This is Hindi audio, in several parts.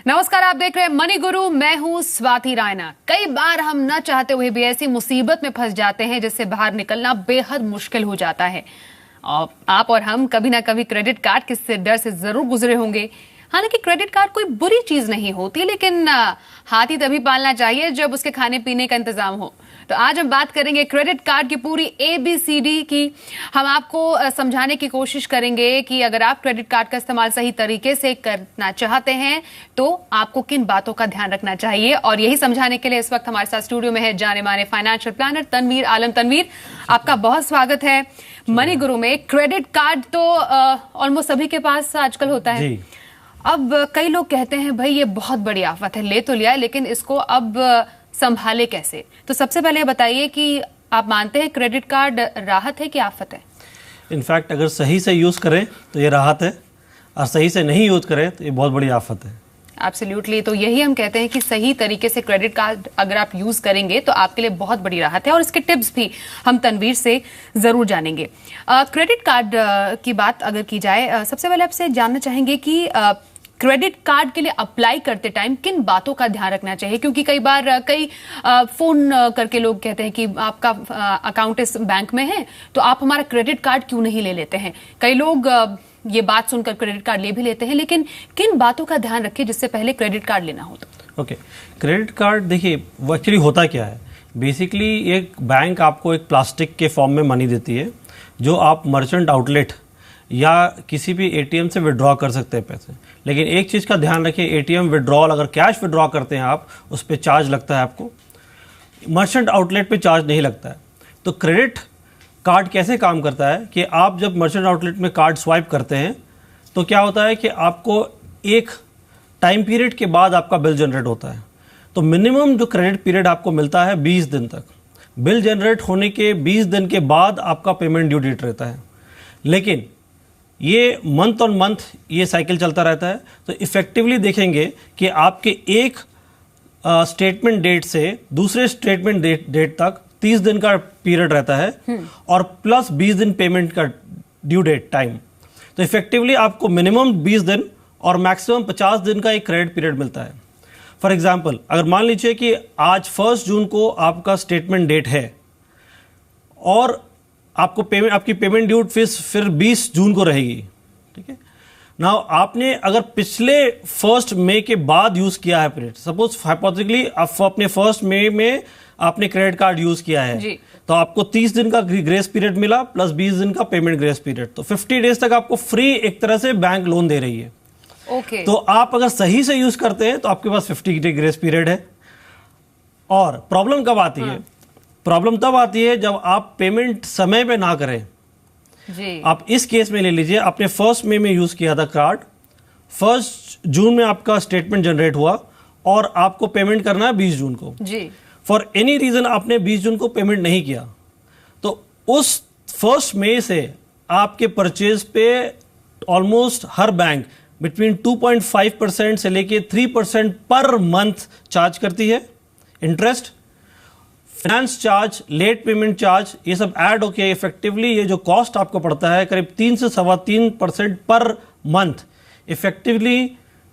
नमस्कार, आप देख रहे हैं मनी गुरु। मैं हूं स्वाति रायना। कई बार हम न चाहते हुए भी ऐसी मुसीबत में फंस जाते हैं जिससे बाहर निकलना बेहद मुश्किल हो जाता है। और आप और हम कभी ना कभी क्रेडिट कार्ड के डर से जरूर गुजरे होंगे। हालांकि क्रेडिट कार्ड कोई बुरी चीज नहीं होती, लेकिन हाथी तभी पालना चाहिए जब उसके खाने पीने का इंतजाम हो। तो आज हम बात करेंगे क्रेडिट कार्ड की पूरी ABCD की। हम आपको समझाने की कोशिश करेंगे कि अगर आप क्रेडिट कार्ड का इस्तेमाल सही तरीके से करना चाहते हैं तो आपको किन बातों का ध्यान रखना चाहिए। और यही समझाने के लिए इस वक्त हमारे साथ स्टूडियो में है जाने माने फाइनेंशियल प्लानर तनवीर आलम। तनवीर, आपका बहुत स्वागत है मनी गुरु में। क्रेडिट कार्ड तो ऑलमोस्ट सभी के पास आजकल होता है। अब कई लोग कहते हैं भाई ये बहुत बड़ी आफत है, ले तो लिया है लेकिन इसको अब संभाले कैसे। तो सबसे पहले बताइए कि आप मानते हैं क्रेडिट कार्ड राहत है कि आफत है? इनफैक्ट अगर सही से यूज़ करें तो ये राहत है, और सही से नहीं यूज़ करें तो ये बहुत बड़ी आफत है। एब्सोल्युटली। तो यही हम कहते हैं कि सही तरीके से क्रेडिट कार्ड अगर आप यूज करेंगे तो आपके लिए बहुत बड़ी राहत है, और इसके टिप्स भी हम तनवीर से जरूर जानेंगे। क्रेडिट कार्ड की बात अगर की जाए, सबसे पहले आपसे जानना चाहेंगे कि क्रेडिट कार्ड के लिए अप्लाई करते टाइम किन बातों का ध्यान रखना चाहिए। क्योंकि कई बार फोन करके लोग कहते हैं कि आपका अकाउंट इस बैंक में है तो आप हमारा क्रेडिट कार्ड क्यों नहीं ले लेते हैं। कई लोग ये बात सुनकर क्रेडिट कार्ड ले भी लेते हैं, लेकिन किन बातों का ध्यान रखें जिससे पहले क्रेडिट कार्ड लेना हो तो? ओके, क्रेडिट कार्ड देखिए वो एक्चुअली होता क्या है। बेसिकली एक बैंक आपको एक प्लास्टिक के फॉर्म में मनी देती है जो आप मर्चेंट आउटलेट या किसी भी ATM से विड्रॉ कर सकते हैं पैसे। लेकिन एक चीज़ का ध्यान रखिए, ATM विड्रॉल अगर कैश विड्रॉ करते हैं आप, उस पर चार्ज लगता है आपको। मर्चेंट आउटलेट पे चार्ज नहीं लगता है। तो क्रेडिट कार्ड कैसे काम करता है कि आप जब मर्चेंट आउटलेट में कार्ड स्वाइप करते हैं तो क्या होता है कि आपको एक टाइम पीरियड के बाद आपका बिल जनरेट होता है। तो मिनिमम जो क्रेडिट पीरियड आपको मिलता है 20 दिन तक। बिल जनरेट होने के 20 दिन के बाद आपका पेमेंट ड्यू डेट रहता है। लेकिन ये मंथ ऑन मंथ ये साइकिल चलता रहता है। तो इफेक्टिवली देखेंगे कि आपके एक स्टेटमेंट डेट से दूसरे स्टेटमेंट डेट तक 30 दिन का पीरियड रहता है, और प्लस 20 दिन पेमेंट का ड्यू डेट टाइम। तो इफेक्टिवली आपको मिनिमम 20 दिन और मैक्सिमम 50 दिन का एक क्रेडिट पीरियड मिलता है। फॉर एग्जांपल, अगर मान लीजिए कि आज 1 जून को आपका स्टेटमेंट डेट है और आपको पेमेंट, आपकी पेमेंट ड्यू फीस फिर 20 जून को रहेगी, ठीक है। नाउ आपने अगर पिछले 1 मई के बाद यूज किया है पीरियड, सपोज हाइपोथेटिकली आप अपने 1 मई में आपने क्रेडिट कार्ड यूज किया है तो आपको 30 दिन का ग्रेस पीरियड मिला प्लस 20 दिन का पेमेंट ग्रेस पीरियड। तो 50 डेज तक आपको फ्री एक तरह से बैंक लोन दे रही है। ओके। तो आप अगर सही से यूज करते हैं तो आपके पास 50 डे ग्रेस पीरियड है। और प्रॉब्लम कब आती है? प्रॉब्लम तब आती है जब आप पेमेंट समय पे ना करें जी। आप इस केस में ले लीजिए, आपने 1 मई में यूज किया था कार्ड, 1 जून में आपका स्टेटमेंट जनरेट हुआ और आपको पेमेंट करना है 20 जून को जी। फॉर एनी रीजन आपने 20 जून को पेमेंट नहीं किया, तो उस 1 मई से आपके परचेज पे ऑलमोस्ट हर बैंक बिटवीन 2.5% से लेके 3% पर मंथ चार्ज करती है। Interest, finance charge, late payment charge, ये सब ऐड होके इफेक्टिवली ये जो कॉस्ट आपको पड़ता है करीब 3 से 3.25% पर मंथ, इफेक्टिवली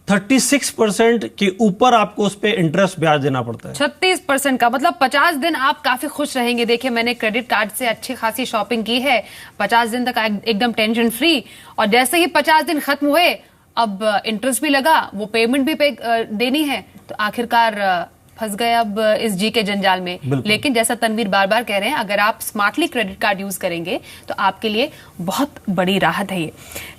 36% के ऊपर आपको उस पर इंटरेस्ट ब्याज देना पड़ता है। 36% का मतलब 50 दिन आप काफी खुश रहेंगे। देखिए, मैंने क्रेडिट कार्ड से अच्छी खासी शॉपिंग की है, 50 दिन तक एकदम टेंशन फ्री, और जैसे ही 50 दिन खत्म हुए अब इंटरेस्ट भी लगा, वो पेमेंट भी देनी है, तो आखिरकार फंस गए अब इस जी के जंजाल में। लेकिन जैसा तनवीर बार बार कह रहे हैं, अगर आप स्मार्टली क्रेडिट कार्ड यूज करेंगे तो आपके लिए बहुत बड़ी राहत है। ये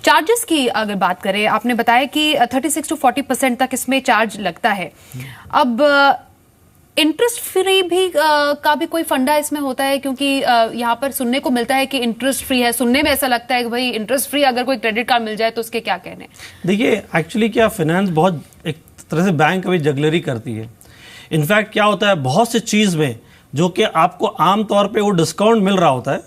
चार्जेस की अगर बात करें, आपने बताया कि 36 to 40% तक इसमें चार्ज लगता है। अब इंटरेस्ट फ्री भी का भी कोई फंडा इसमें होता है? क्योंकि यहाँ पर सुनने को मिलता है कि इंटरेस्ट फ्री है। सुनने में ऐसा लगता है कि भाई इंटरेस्ट फ्री अगर कोई क्रेडिट कार्ड मिल जाए तो उसके क्या कहने। देखिए, एक्चुअली क्या फाइनेंस बहुत एक तरह से बैंक अभी जगलरी करती है। इनफैक्ट क्या होता है, बहुत सी चीज़ में जो कि आपको आम तौर पे वो डिस्काउंट मिल रहा होता है,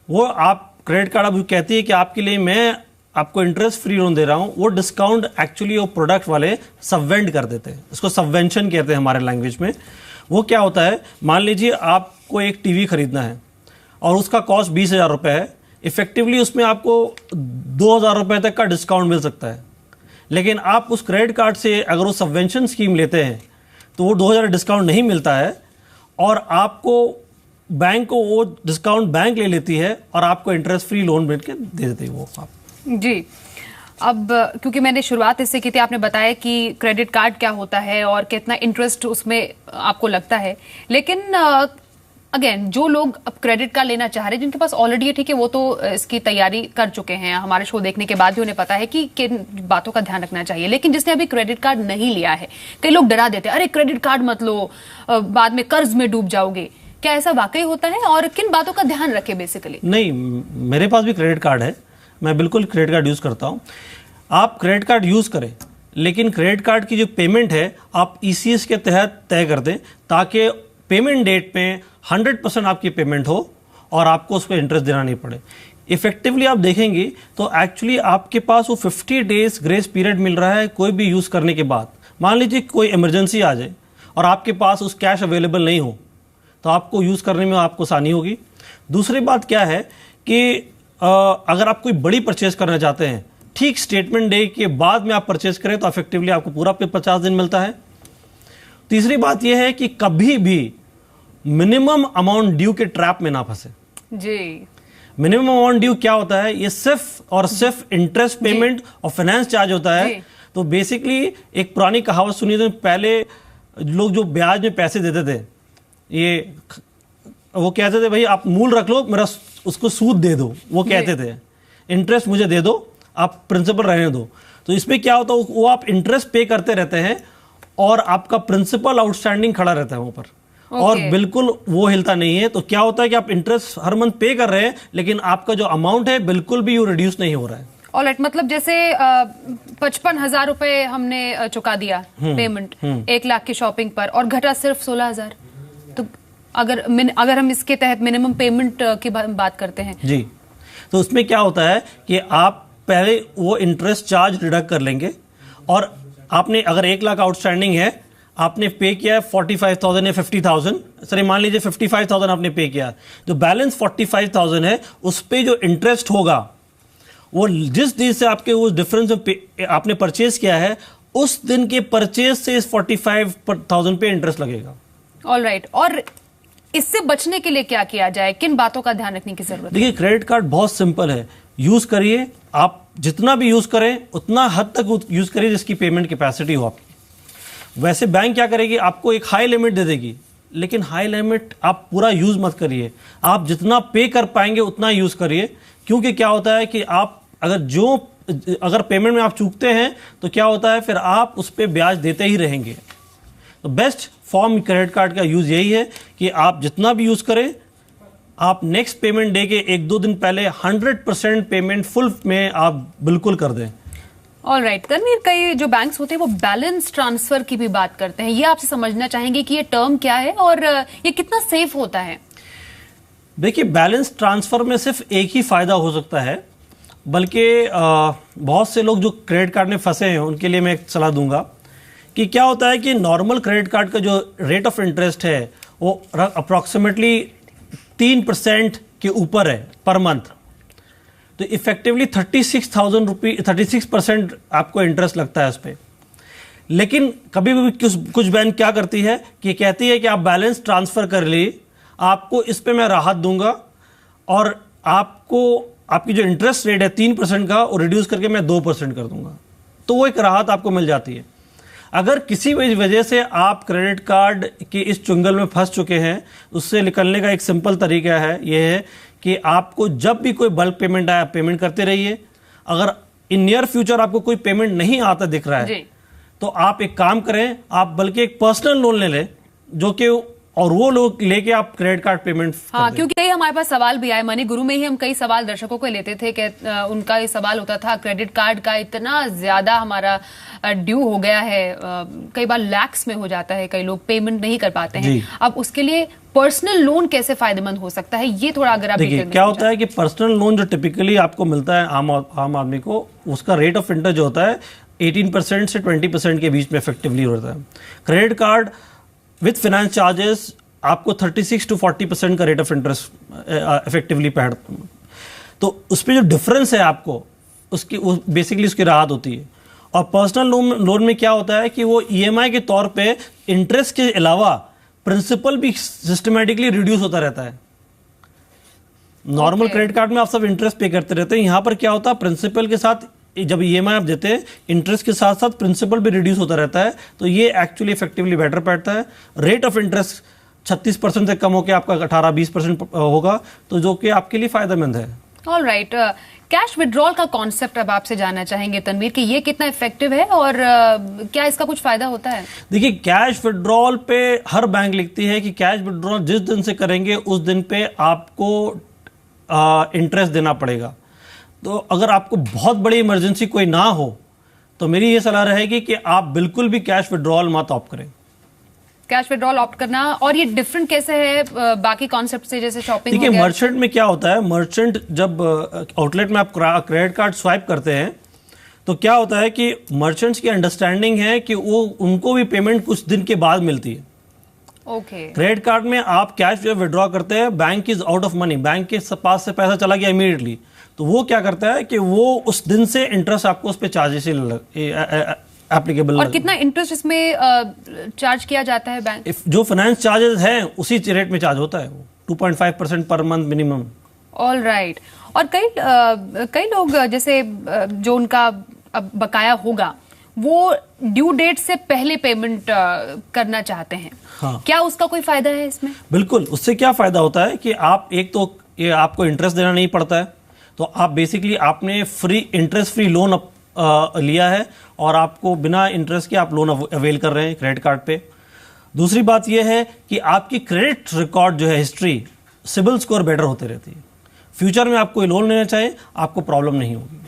वो आप क्रेडिट कार्ड अब कहती है कि आपके लिए मैं आपको इंटरेस्ट फ्री लोन दे रहा हूं, वो डिस्काउंट एक्चुअली वो प्रोडक्ट वाले सबवेंट कर देते हैं। इसको सबवेंशन कहते हैं हमारे लैंग्वेज में। वो क्या होता है, मान लीजिए आपको एक टीवी खरीदना है और उसका कॉस्ट 20,000 रुपये है, इफेक्टिवली उसमें आपको 2,000 रुपये तक का डिस्काउंट मिल सकता है। लेकिन आप उस क्रेडिट कार्ड से अगर वो सबवेंशन स्कीम लेते हैं तो वो 2000 डिस्काउंट नहीं मिलता है, और आपको बैंक को वो डिस्काउंट बैंक ले लेती है और आपको इंटरेस्ट फ्री लोन मिल के दे देते हैं वो आप। जी, अब क्योंकि मैंने शुरुआत इससे की थी, आपने बताया कि क्रेडिट कार्ड क्या होता है और कितना इंटरेस्ट उसमें आपको लगता है, लेकिन अगेन जो लोग अब क्रेडिट कार्ड लेना चाह रहे हैं, जिनके पास ऑलरेडी है, ठीक है, वो तो इसकी तैयारी कर चुके हैं, हमारे शो देखने के बाद भी उन्हें पता है कि किन बातों का ध्यान रखना चाहिए। लेकिन जिसने अभी क्रेडिट कार्ड नहीं लिया है, कई लोग डरा देते हैं, अरे क्रेडिट कार्ड मत लो, बाद में कर्ज में डूब जाओगे। क्या ऐसा वाकई होता है और किन बातों का ध्यान रखें बेसिकली? नहीं, मेरे पास भी क्रेडिट कार्ड है, मैं बिल्कुल क्रेडिट कार्ड यूज करता हूँ। आप क्रेडिट कार्ड यूज करें, लेकिन क्रेडिट कार्ड की जो पेमेंट है आप ECS के तहत तय कर दें, ताकि पेमेंट डेट पे 100% आपकी पेमेंट हो और आपको उस पर इंटरेस्ट देना नहीं पड़े। इफेक्टिवली आप देखेंगे तो एक्चुअली आपके पास वो 50 डेज ग्रेस पीरियड मिल रहा है कोई भी यूज करने के बाद। मान लीजिए कोई इमरजेंसी आ जाए और आपके पास उस कैश अवेलेबल नहीं हो, तो आपको यूज करने में आपको आसानी होगी। दूसरी बात क्या है कि अगर आप कोई बड़ी परचेज करना चाहते हैं, ठीक स्टेटमेंट डे के बाद में आप परचेज करें तो इफेक्टिवली आपको पूरा 50 दिन मिलता है। तीसरी बात यह है कि कभी भी मिनिमम अमाउंट ड्यू के ट्रैप में ना फंसे। जी, मिनिमम अमाउंट ड्यू क्या होता है? ये सिर्फ और सिर्फ इंटरेस्ट पेमेंट और फाइनेंस चार्ज होता है। तो बेसिकली एक पुरानी कहावत सुनी थी, पहले लोग जो ब्याज में पैसे देते थे, ये वो कहते थे भाई आप मूल रख लो, मेरा उसको सूद दे दो, वो कहते थे इंटरेस्ट मुझे दे दो, आप प्रिंसिपल रहने दो। तो इसमें क्या होता है, वो आप इंटरेस्ट पे करते रहते हैं और आपका प्रिंसिपल आउटस्टैंडिंग खड़ा रहता है वहां पर, और बिल्कुल वो हिलता नहीं है। तो क्या होता है कि आप इंटरेस्ट हर मंथ पे कर रहे हैं, लेकिन आपका जो अमाउंट है बिल्कुल भी रिड्यूस नहीं हो रहा है। ऑलराइट, मतलब जैसे 55,000 रुपए हमने चुका दिया पेमेंट 1 लाख की शॉपिंग पर और घटा सिर्फ 16,000, तो अगर हम इसके तहत मिनिमम पेमेंट की बात करते हैं जी, तो उसमें क्या होता है कि आप पहले वो इंटरेस्ट चार्ज डिडक्ट कर लेंगे, और आपने अगर 1 लाख आउटस्टैंडिंग है, आपने पे किया है 45,000 या 50,000, सर मान लीजिए 55,000 आपने पे किया, जो बैलेंस 45,000 है उस पे जो इंटरेस्ट होगा वो जिस दिन से आपके उस डिफरेंस में आपने परचेज किया है उस दिन के परचेज से इस 45,000 पे इंटरेस्ट लगेगा। ऑलराइट, और इससे बचने के लिए क्या किया जाए, किन बातों का ध्यान रखने की जरूरत है? देखिए, क्रेडिट कार्ड बहुत सिंपल है, यूज करिए, आप जितना भी यूज करें उतना हद तक यूज करिए जिसकी पेमेंट कैपेसिटी हो आपकी। वैसे बैंक क्या करेगी, आपको एक हाई लिमिट दे देगी, लेकिन हाई लिमिट आप पूरा यूज मत करिए, आप जितना पे कर पाएंगे उतना यूज करिए। क्योंकि क्या होता है कि आप अगर पेमेंट में आप चूकते हैं तो क्या होता है, फिर आप उस पर ब्याज देते ही रहेंगे। तो बेस्ट फॉर्म क्रेडिट कार्ड का यूज यही है कि आप जितना भी यूज करें, आप नेक्स्ट पेमेंट डे के 1-2 दिन पहले 100% पेमेंट फुल में आप बिल्कुल कर दें। ऑलराइट, तनवीर, कई जो बैंक्स होते हैं वो बैलेंस ट्रांसफर की भी बात करते हैं, ये आपसे समझना चाहेंगे कि ये टर्म क्या है और ये कितना सेफ होता है? देखिए, बैलेंस ट्रांसफर में सिर्फ एक ही फायदा हो सकता है, बल्कि बहुत से लोग जो क्रेडिट कार्ड में फंसे हैं उनके लिए मैं एक सलाह दूंगा कि क्या होता है कि नॉर्मल क्रेडिट कार्ड का जो रेट ऑफ इंटरेस्ट है वो अप्रॉक्सीमेटली 3% के ऊपर है पर मंथ। तो इफेक्टिवली 36% आपको इंटरेस्ट लगता है उस पर। लेकिन कभी भी कुछ बैंक क्या करती है कि कहती है कि आप बैलेंस ट्रांसफर कर लिए, आपको इस पे मैं राहत दूंगा और आपको आपकी जो इंटरेस्ट रेट है 3% का वो रिड्यूस करके मैं 2% कर दूंगा। तो वो एक राहत आपको मिल जाती है। अगर किसी भी वजह से आप क्रेडिट कार्ड के इस चुंगल में फंस चुके हैं, उससे निकलने का एक सिंपल तरीका है, यह है कि आपको जब भी कोई बल्क पेमेंट आए आप पेमेंट करते रहिए। अगर इन नियर फ्यूचर आपको कोई पेमेंट नहीं आता दिख रहा है तो आप एक काम करें, आप बल्कि एक पर्सनल लोन ले लें, जो कि और वो लोग लेके आप क्रेडिट कार्ड पेमेंट। हाँ, क्योंकि कई हमारे पास सवाल भी आए, मनी गुरु में ही हम कई सवाल दर्शकों को लेते थे कि उनका ये सवाल होता था क्रेडिट कार्ड का इतना ज्यादा हमारा ड्यू हो गया है, कई बार लैक्स में हो जाता है, कई लोग पेमेंट नहीं कर पाते हैं। अब उसके लिए पर्सनल लोन कैसे फायदेमंद हो सकता है, ये थोड़ा अगर आप देखिए, क्या होता है कि पर्सनल लोन जो टिपिकली आपको मिलता है आम आदमी को, उसका रेट ऑफ इंटरेस्ट जो होता है 18% से 20% के बीच में इफेक्टिवली होता है। Credit card with finance charges आपको 36 to 40% का रेट ऑफ इंटरेस्ट इफेक्टिवली पड़ता है। तो उस पर जो डिफरेंस है आपको उसकी बेसिकली उसकी राहत होती है। और पर्सनल लोन में क्या होता है कि वो ईएमआई के तौर पे इंटरेस्ट के अलावा प्रिंसिपल भी सिस्टमेटिकली रिड्यूस होता रहता है। नॉर्मल क्रेडिट कार्ड में आप सब इंटरेस्ट पे करते रहते हैं, यहां पर क्या होता है प्रिंसिपल के साथ जब ईएमआई आप देते हैं इंटरेस्ट के साथ साथ प्रिंसिपल भी रिड्यूस होता रहता है, तो ये एक्चुअली इफेक्टिवली बेटर पड़ता है। रेट ऑफ इंटरेस्ट 36% से कम होकर आपका 18-20% होगा, तो जो कि आपके लिए फायदेमंद है। ऑल राइट, कैश विड्रॉल का कॉन्सेप्ट अब आपसे जानना चाहेंगे तनवीर कि ये कितना इफेक्टिव है और क्या इसका कुछ फायदा होता है? देखिए, कैश विड्रॉल पे हर बैंक लिखती है कि कैश विड्रॉल जिस दिन से करेंगे उस दिन पे आपको इंटरेस्ट देना पड़ेगा। तो अगर आपको बहुत बड़ी इमरजेंसी कोई ना हो तो मेरी ये सलाह रहेगी कि आप बिल्कुल भी कैश विड्रॉल मत ऑप्ट करें। कैश विड्रॉल ऑप्ट करना, और ये डिफरेंट कैसे है बाकी कॉन्सेप्ट से, जैसे शॉपिंग? देखिए, मर्चेंट में क्या होता है, मर्चेंट जब आउटलेट में आप क्रेडिट कार्ड स्वाइप करते हैं तो क्या होता है कि मर्चेंट्स की अंडरस्टैंडिंग है कि वो उनको भी पेमेंट कुछ दिन के बाद मिलती है। ओके। क्रेडिट कार्ड में आप कैश जब विड्रॉ करते हैं, bank is out of money, bank के पास से पैसा चला गया इमीडिएटली, तो वो क्या करता है कि वो उस दिन से इंटरेस्ट आपको उस पर चार्जेस एप्लीकेबल। और कितना इंटरेस्ट इसमें चार्ज किया जाता है बैंक? जो फाइनेंस चार्जेस हैं उसी रेट में चार्ज होता है, वो 2.5% per month minimum. All right. और कई लोग जैसे जो उनका अब बकाया होगा वो ड्यू डेट से पहले पेमेंट करना चाहते हैं। हाँ। क्या उसका कोई फायदा है इसमें? बिल्कुल, उससे क्या फायदा होता है कि आप एक तो ये आपको इंटरेस्ट देना नहीं पड़ता है, तो आप बेसिकली आपने इंटरेस्ट फ्री लोन लिया है और आपको बिना इंटरेस्ट के आप लोन अवेल कर रहे हैं क्रेडिट कार्ड पे। दूसरी बात यह है कि आपकी क्रेडिट रिकॉर्ड जो है, हिस्ट्री, सिबिल स्कोर बेटर होते रहती है। फ्यूचर में आप कोई लोन लेना चाहे आपको प्रॉब्लम नहीं होगी।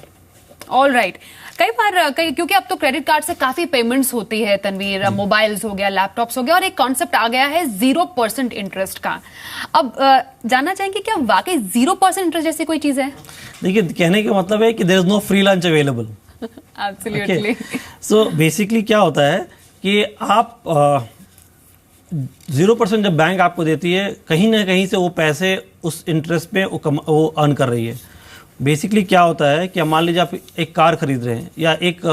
All right. कई बार क्योंकि अब तो क्रेडिट कार्ड से काफी पेमेंट्स होती है तनवीर, मोबाइल्स हो गया, लैपटॉप्स हो गया, और एक कॉन्सेप्ट आ गया है 0% इंटरेस्ट का। अब जानना चाहेंगे क्या वाकई 0% इंटरेस्ट जैसी कोई चीज है? देखिए, कहने का मतलब है कि there is no free lunch available. Absolutely. So basically क्या होता है कि आप 0% जब बैंक आपको देती है, कहीं ना कहीं से वो पैसे उस इंटरेस्ट पे वो अर्न कर रही है। बेसिकली क्या होता है कि मान लीजिए आप एक कार खरीद रहे हैं या एक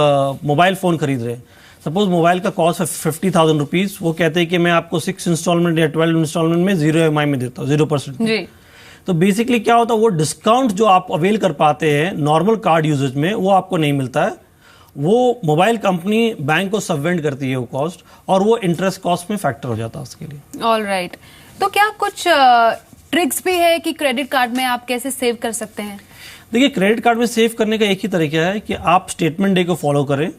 मोबाइल फ़ोन खरीद रहे हैं। सपोज मोबाइल का कॉस्ट है 50,000 रुपीज़, वो कहते हैं कि मैं आपको 6 इंस्टॉलमेंट या 12 इंस्टॉलमेंट में 0 EMI में देता हूँ, 0%। जी। तो बेसिकली क्या होता है, वो डिस्काउंट जो आप अवेल कर पाते हैं नॉर्मल कार्ड यूजेज में, वो आपको नहीं मिलता है। वो मोबाइल कंपनी बैंक को सबवेंट करती है वो कॉस्ट, और वो इंटरेस्ट कॉस्ट में फैक्टर हो जाता है उसके लिए। All right. तो क्या कुछ ट्रिक्स भी है कि क्रेडिट कार्ड में आप कैसे सेव कर सकते हैं? देखिए, क्रेडिट कार्ड में सेव करने का एक ही तरीका है कि आप स्टेटमेंट डे को फॉलो करें।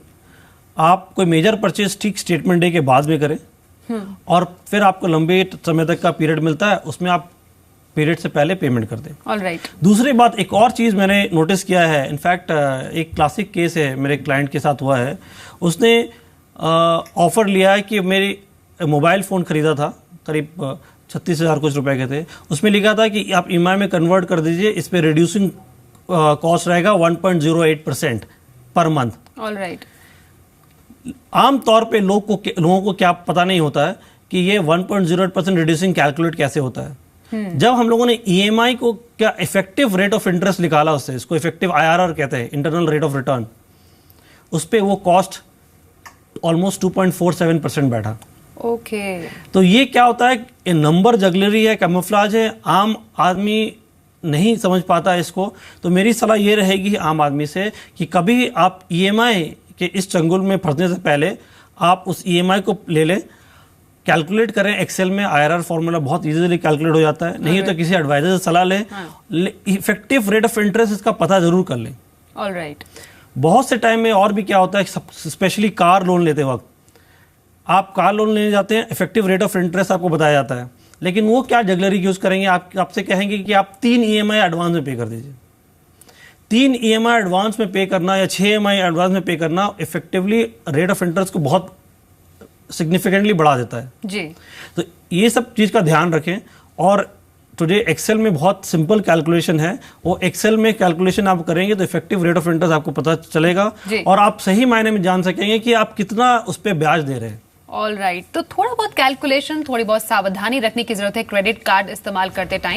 आप कोई मेजर परचेज ठीक स्टेटमेंट डे के बाद में करें, और फिर आपको लंबे समय तक का पीरियड मिलता है, उसमें आप पीरियड से पहले पेमेंट कर दें। All right. दूसरी बात, एक और चीज़ मैंने नोटिस किया है, इनफैक्ट एक क्लासिक केस है मेरे क्लाइंट के साथ हुआ है। उसने ऑफर लिया है कि मेरी मोबाइल फ़ोन खरीदा था, करीब 36,000 कुछ रुपए के थे। उसमें लिखा था कि आप EMI में कन्वर्ट कर दीजिए, इस पर रिड्यूसिंग कॉस्ट रहेगा 1.08% पर मंथ। All right. आमतौर पे लोगों को क्या पता नहीं होता है कि ये 1.08% रिड्यूसिंग कैलकुलेट कैसे होता है। जब हम लोगों ने EMI को क्या इफेक्टिव रेट ऑफ इंटरेस्ट निकाला, उससे इसको इफेक्टिव IRR कहते हैं, इंटरनल रेट ऑफ रिटर्न, उस पर वो कॉस्ट ऑलमोस्ट 2.47% बैठा। ओके। तो ये क्या होता है, ये नंबर जगलरी है, कैमोफ्लाज है, आम आदमी नहीं समझ पाता इसको। तो मेरी सलाह ये रहेगी आम आदमी से कि कभी आप EMI के इस चंगुल में फंसने से पहले आप उस EMI को ले लें, कैलकुलेट करें एक्सेल में। IRR फॉर्मूला बहुत इजीली कैलकुलेट हो जाता है, नहीं तो किसी एडवाइजर से सलाह लें। इफेक्टिव रेट ऑफ इंटरेस्ट इसका पता जरूर कर लें। All right. बहुत से टाइम में और भी क्या होता है, स्पेशली कार लोन लेते वक्त आप कार लोन लेने जाते हैं, इफेक्टिव रेट ऑफ इंटरेस्ट आपको बताया जाता है, लेकिन वो क्या जगलरी यूज करेंगे, आपसे कहेंगे कि आप 3 EMI एडवांस में पे कर दीजिए। 3 EMI एडवांस में पे करना या 6 EMI एडवांस में पे करना इफेक्टिवली रेट ऑफ इंटरेस्ट को बहुत सिग्निफिकेंटली बढ़ा देता है जी। तो ये सब चीज़ का ध्यान रखें। और टुडे एक्सेल में बहुत सिंपल कैलकुलेशन है, वो एक्सेल में कैलकुलेशन आप करेंगे तो इफेक्टिव रेट ऑफ इंटरेस्ट आपको पता चलेगा, और आप सही मायने में जान सकेंगे कि आप कितना उस पर ब्याज दे रहे हैं। All right. तो थोड़ा बहुत कैलकुलेशन, थोड़ी बहुत सावधानी रखने की जरूरत है क्रेडिट कार्ड इस्तेमाल करते टाइम।